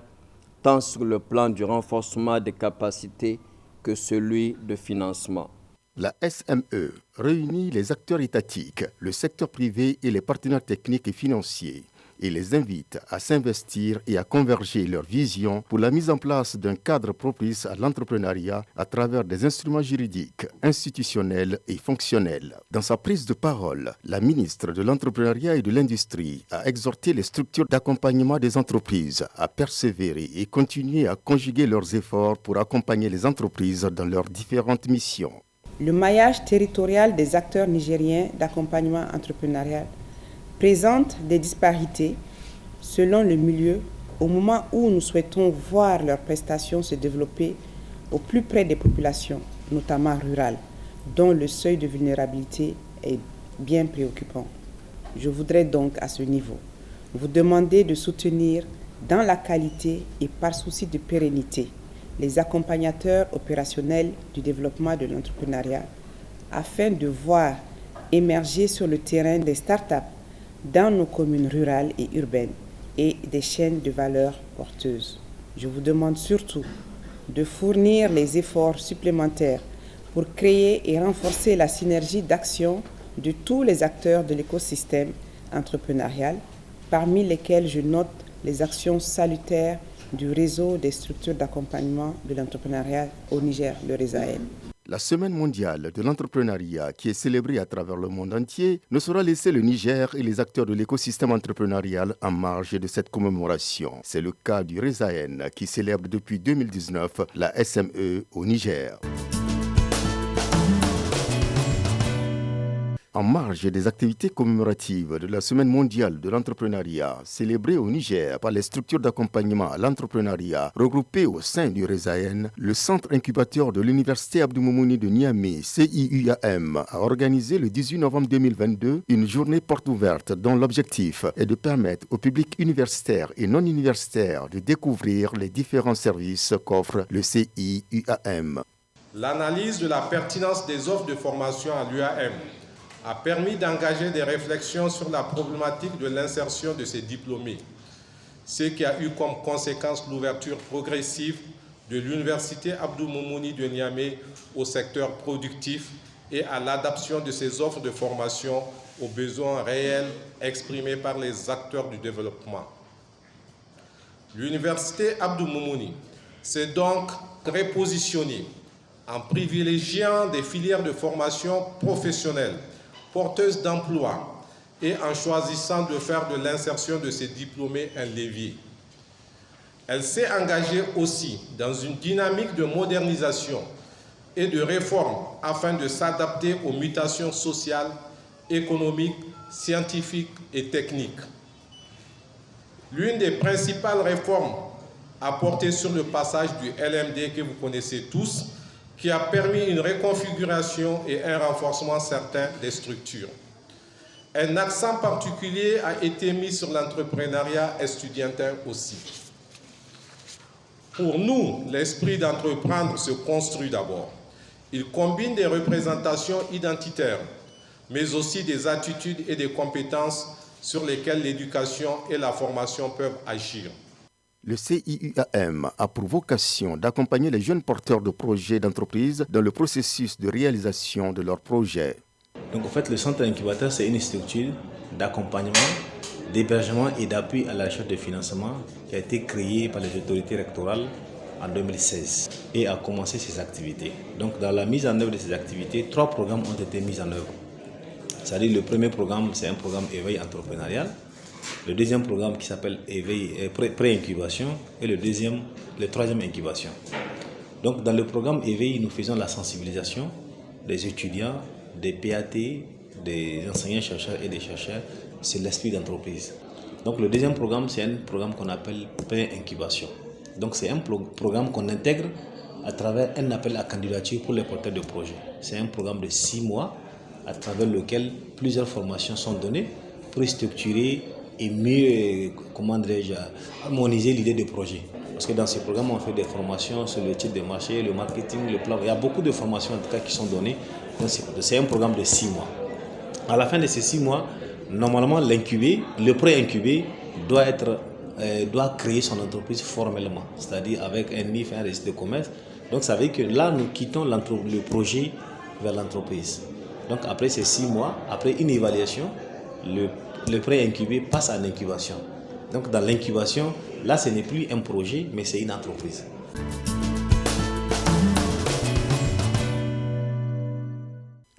tant sur le plan du renforcement des capacités que celui de financement. La SME réunit les acteurs étatiques, le secteur privé et les partenaires techniques et financiers et les invite à s'investir et à converger leurs visions pour la mise en place d'un cadre propice à l'entrepreneuriat à travers des instruments juridiques, institutionnels et fonctionnels. Dans sa prise de parole, la ministre de l'Entrepreneuriat et de l'Industrie a exhorté les structures d'accompagnement des entreprises à persévérer et continuer à conjuguer leurs efforts pour accompagner les entreprises dans leurs différentes missions. Le maillage territorial des acteurs nigériens d'accompagnement entrepreneurial présente des disparités selon le milieu au moment où nous souhaitons voir leurs prestations se développer au plus près des populations, notamment rurales, dont le seuil de vulnérabilité est bien préoccupant. Je voudrais donc à ce niveau vous demander de soutenir dans la qualité et par souci de pérennité les accompagnateurs opérationnels du développement de l'entrepreneuriat afin de voir émerger sur le terrain des startups dans nos communes rurales et urbaines et des chaînes de valeur porteuses. Je vous demande surtout de fournir les efforts supplémentaires pour créer et renforcer la synergie d'action de tous les acteurs de l'écosystème entrepreneurial, parmi lesquels je note les actions salutaires du réseau des structures d'accompagnement de l'entrepreneuriat au Niger, le RESAEN. La Semaine mondiale de l'entrepreneuriat, qui est célébrée à travers le monde entier, ne saura laisser le Niger et les acteurs de l'écosystème entrepreneurial en marge de cette commémoration. C'est le cas du RESAEN, qui célèbre depuis 2019 la SME au Niger. En marge des activités commémoratives de la Semaine mondiale de l'entrepreneuriat, célébrée au Niger par les structures d'accompagnement à l'entrepreneuriat regroupées au sein du RESAEN, le centre incubateur de l'Université Abdou Moumouni de Niamey, CIUAM, a organisé le 18 novembre 2022 une journée porte ouverte dont l'objectif est de permettre au public universitaire et non universitaire de découvrir les différents services qu'offre le CIUAM. L'analyse de la pertinence des offres de formation à l'UAM a permis d'engager des réflexions sur la problématique de l'insertion de ces diplômés, ce qui a eu comme conséquence l'ouverture progressive de l'Université Abdou Moumouni de Niamey au secteur productif et à l'adaptation de ces offres de formation aux besoins réels exprimés par les acteurs du développement. L'Université Abdou Moumouni s'est donc repositionnée en privilégiant des filières de formation professionnelle porteuse d'emploi et en choisissant de faire de l'insertion de ces diplômés un levier. Elle s'est engagée aussi dans une dynamique de modernisation et de réforme afin de s'adapter aux mutations sociales, économiques, scientifiques et techniques. L'une des principales réformes a porté sur le passage du LMD que vous connaissez tous, qui a permis une reconfiguration et un renforcement certain des structures. Un accent particulier a été mis sur l'entrepreneuriat estudiantin aussi. Pour nous, l'esprit d'entreprendre se construit d'abord. Il combine des représentations identitaires, mais aussi des attitudes et des compétences sur lesquelles l'éducation et la formation peuvent agir. Le CIUAM a pour vocation d'accompagner les jeunes porteurs de projets d'entreprise dans le processus de réalisation de leurs projets. Donc en fait, le centre incubateur, c'est une structure d'accompagnement, d'hébergement et d'appui à la recherche de financement qui a été créée par les autorités rectorales en 2016 et a commencé ses activités. Donc dans la mise en œuvre de ces activités, 3 programmes ont été mis en œuvre. C'est-à-dire le premier programme, c'est un programme éveil entrepreneurial. Le deuxième programme qui s'appelle pré-incubation et le troisième incubation. Donc dans le programme éveil, nous faisons la sensibilisation des étudiants, des PAT, des enseignants-chercheurs et des chercheurs sur l'esprit d'entreprise. Donc le deuxième programme, c'est un programme qu'on appelle pré-incubation. Donc c'est un programme qu'on intègre à travers un appel à candidature pour les porteurs de projets. C'est un programme de 6 mois à travers lequel plusieurs formations sont données pour structurer et mieux, harmoniser l'idée de projet. Parce que dans ce programme, on fait des formations sur le type de marché, le marketing, le plan. Il y a beaucoup de formations en tout cas qui sont données. Donc c'est un programme de 6 mois. À la fin de ces 6 mois, normalement l'incubé, le pré-incubé doit créer son entreprise formellement, c'est-à-dire avec un NIF, un registre de commerce. Donc ça veut dire que là, nous quittons le projet vers l'entreprise. Donc après ces 6 mois, après une évaluation, le pré-incubé passe à l'incubation. Donc dans l'incubation, là ce n'est plus un projet, mais c'est une entreprise.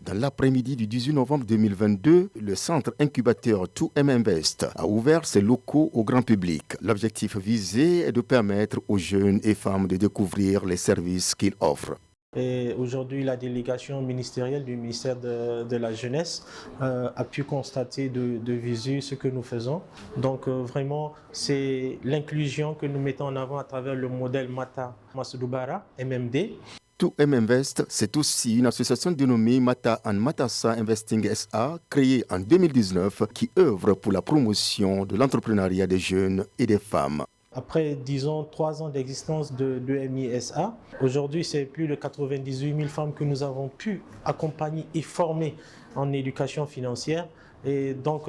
Dans l'après-midi du 18 novembre 2022, le centre incubateur 2M Invest a ouvert ses locaux au grand public. L'objectif visé est de permettre aux jeunes et femmes de découvrir les services qu'il offre. Et aujourd'hui, la délégation ministérielle du ministère de la Jeunesse a pu constater de visu ce que nous faisons. Donc vraiment, c'est l'inclusion que nous mettons en avant à travers le modèle Mata Masudubara, MMD. 2M Invest, c'est aussi une association dénommée Mata and Matassa Investing SA, créée en 2019, qui œuvre pour la promotion de l'entrepreneuriat des jeunes et des femmes. Après, disons, 3 ans d'existence de MISA, aujourd'hui, c'est plus de 98 000 femmes que nous avons pu accompagner et former en éducation financière. Et donc,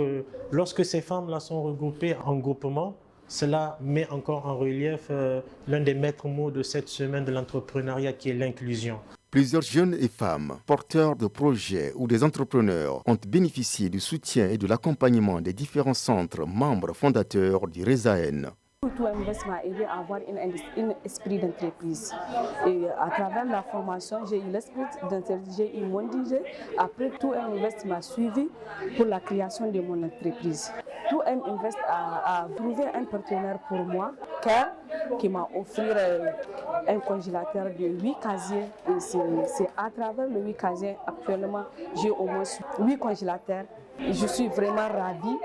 lorsque ces femmes-là sont regroupées en groupement, cela met encore en relief l'un des maîtres mots de cette semaine de l'entrepreneuriat qui est l'inclusion. Plusieurs jeunes et femmes, porteurs de projets ou des entrepreneurs, ont bénéficié du soutien et de l'accompagnement des différents centres membres fondateurs du RESAEN. Tout Invest m'a aidé à avoir un esprit d'entreprise. Et à travers la formation, j'ai eu l'esprit d'entreprise, j'ai eu mon DJ. Après, Tout Invest m'a suivi pour la création de mon entreprise. Tout Invest a trouvé un partenaire pour moi, Car, qui m'a offert un congélateur de 8 casiers. Et c'est à travers le 8 casiers, actuellement, j'ai au moins 8 congélateurs. Je suis vraiment ravie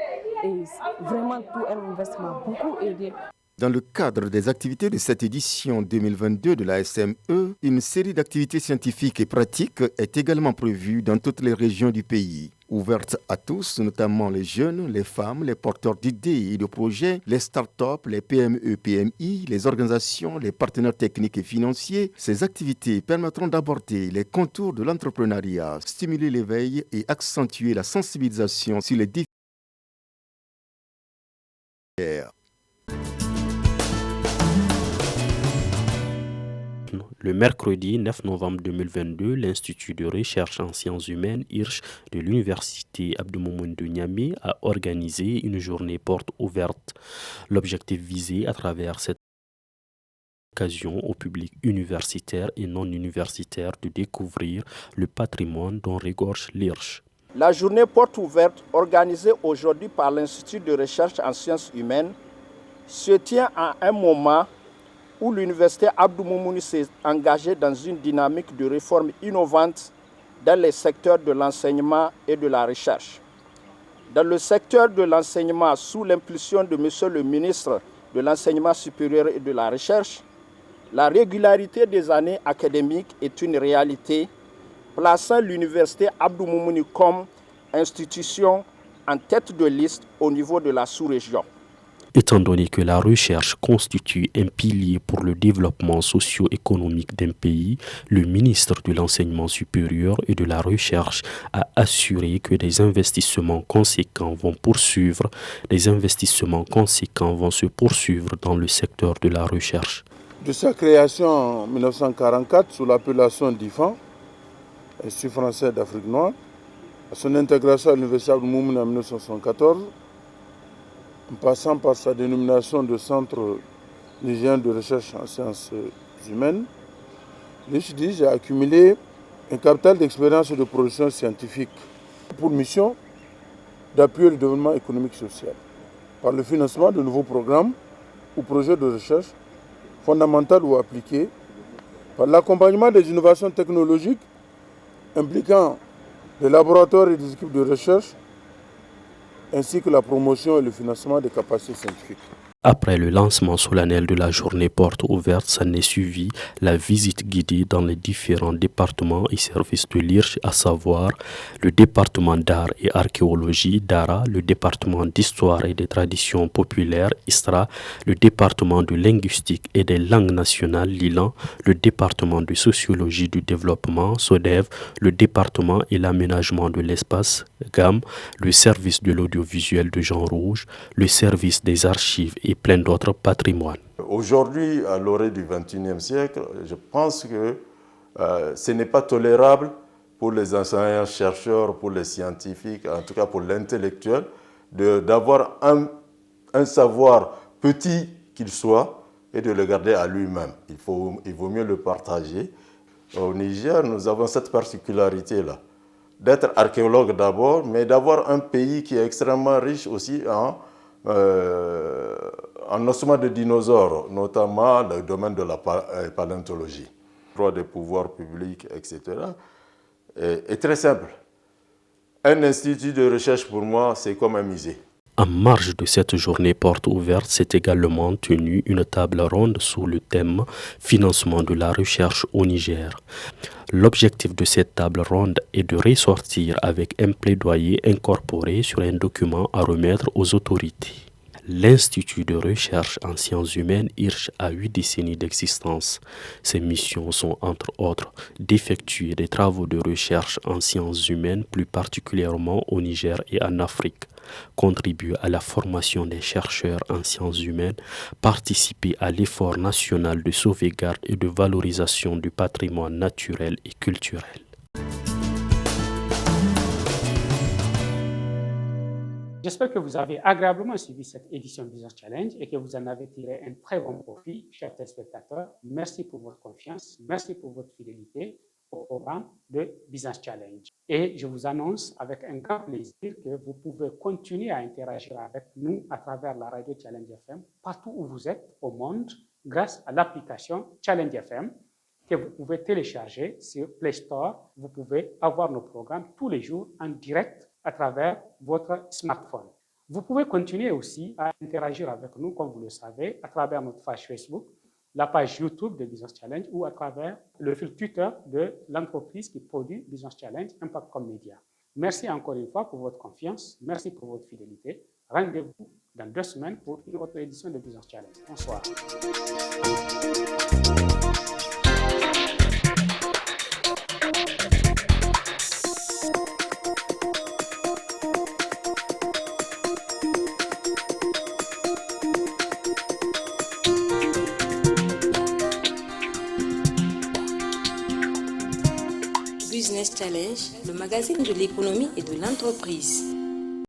et vraiment Tout Invest m'a beaucoup aidé. Dans le cadre des activités de cette édition 2022 de la SME, une série d'activités scientifiques et pratiques est également prévue dans toutes les régions du pays. Ouverte à tous, notamment les jeunes, les femmes, les porteurs d'idées et de projets, les start-up, les PME, PMI, les organisations, les partenaires techniques et financiers, ces activités permettront d'aborder les contours de l'entrepreneuriat, stimuler l'éveil et accentuer la sensibilisation sur les défis. Le mercredi 9 novembre 2022, l'Institut de recherche en sciences humaines IRCH de l'Université Abdou-Moumouni de Niamey a organisé une journée porte ouverte. L'objectif visé à travers cette occasion au public universitaire et non universitaire de découvrir le patrimoine dont regorge l'IRCH. La journée porte ouverte organisée aujourd'hui par l'Institut de recherche en sciences humaines se tient à un moment où l'Université Abdou-Moumouni s'est engagée dans une dynamique de réforme innovante dans les secteurs de l'enseignement et de la recherche. Dans le secteur de l'enseignement, sous l'impulsion de M. le ministre de l'Enseignement supérieur et de la Recherche, la régularité des années académiques est une réalité, plaçant l'Université Abdou-Moumouni comme institution en tête de liste au niveau de la sous-région. Étant donné que la recherche constitue un pilier pour le développement socio-économique d'un pays, le ministre de l'Enseignement supérieur et de la Recherche a assuré que des investissements conséquents vont se poursuivre dans le secteur de la recherche. De sa création en 1944 sous l'appellation d'IFAN, Institut français d'Afrique noire, à son intégration à l'Université Abdou-Moumouni en 1974, en passant par sa dénomination de Centre nigérien de recherche en sciences humaines, l'ICHDIJ a accumulé un capital d'expérience et de production scientifique pour mission d'appuyer le développement économique et social par le financement de nouveaux programmes ou projets de recherche fondamentaux ou appliqués, par l'accompagnement des innovations technologiques impliquant des laboratoires et des équipes de recherche, ainsi que la promotion et le financement des capacités scientifiques. Après le lancement solennel de la journée porte ouverte, s'en est suivi la visite guidée dans les différents départements et services de l'IRCH, à savoir le département d'art et archéologie, DARA, le département d'histoire et des traditions populaires, ISTRA, le département de linguistique et des langues nationales, LILAN, le département de sociologie du développement, SODEV, le département et l'aménagement de l'espace, GAM, le service de l'audiovisuel de Jean Rouge, le service des archives et plein d'autres patrimoines. Aujourd'hui, à l'orée du XXIe siècle, je pense que ce n'est pas tolérable pour les enseignants-chercheurs, pour les scientifiques, en tout cas pour l'intellectuel, d'avoir un savoir petit qu'il soit et de le garder à lui-même. Il vaut mieux le partager. Au Niger, nous avons cette particularité-là, d'être archéologue d'abord, mais d'avoir un pays qui est extrêmement riche aussi en ossements de dinosaures, notamment le domaine de la paléontologie. droit des pouvoirs publics, etc., est très simple. Un institut de recherche, pour moi, c'est comme un musée. En marge de cette journée porte ouverte s'est également tenue une table ronde sous le thème « Financement de la recherche au Niger ». L'objectif de cette table ronde est de ressortir avec un plaidoyer incorporé sur un document à remettre aux autorités. L'Institut de recherche en sciences humaines IRCH a 8 décennies d'existence. Ses missions sont entre autres d'effectuer des travaux de recherche en sciences humaines, plus particulièrement au Niger et en Afrique, contribuer à la formation des chercheurs en sciences humaines, participer à l'effort national de sauvegarde et de valorisation du patrimoine naturel et culturel. J'espère que vous avez agréablement suivi cette édition Business Challenge et que vous en avez tiré un très bon profit, chers téléspectateurs. Merci pour votre confiance, merci pour votre fidélité au programme de Business Challenge. Et je vous annonce avec un grand plaisir que vous pouvez continuer à interagir avec nous à travers la radio Challenge FM, partout où vous êtes au monde, grâce à l'application Challenge FM que vous pouvez télécharger sur Play Store. Vous pouvez avoir nos programmes tous les jours en direct à travers votre smartphone. Vous pouvez continuer aussi à interagir avec nous, comme vous le savez, à travers notre page Facebook, la page YouTube de Business Challenge ou à travers le fil Twitter de l'entreprise qui produit Business Challenge, Impactcom Media. Merci encore une fois pour votre confiance, merci pour votre fidélité. Rendez-vous dans 2 semaines pour une autre édition de Business Challenge. Bonsoir. Business Challenge, le magazine de l'économie et de l'entreprise.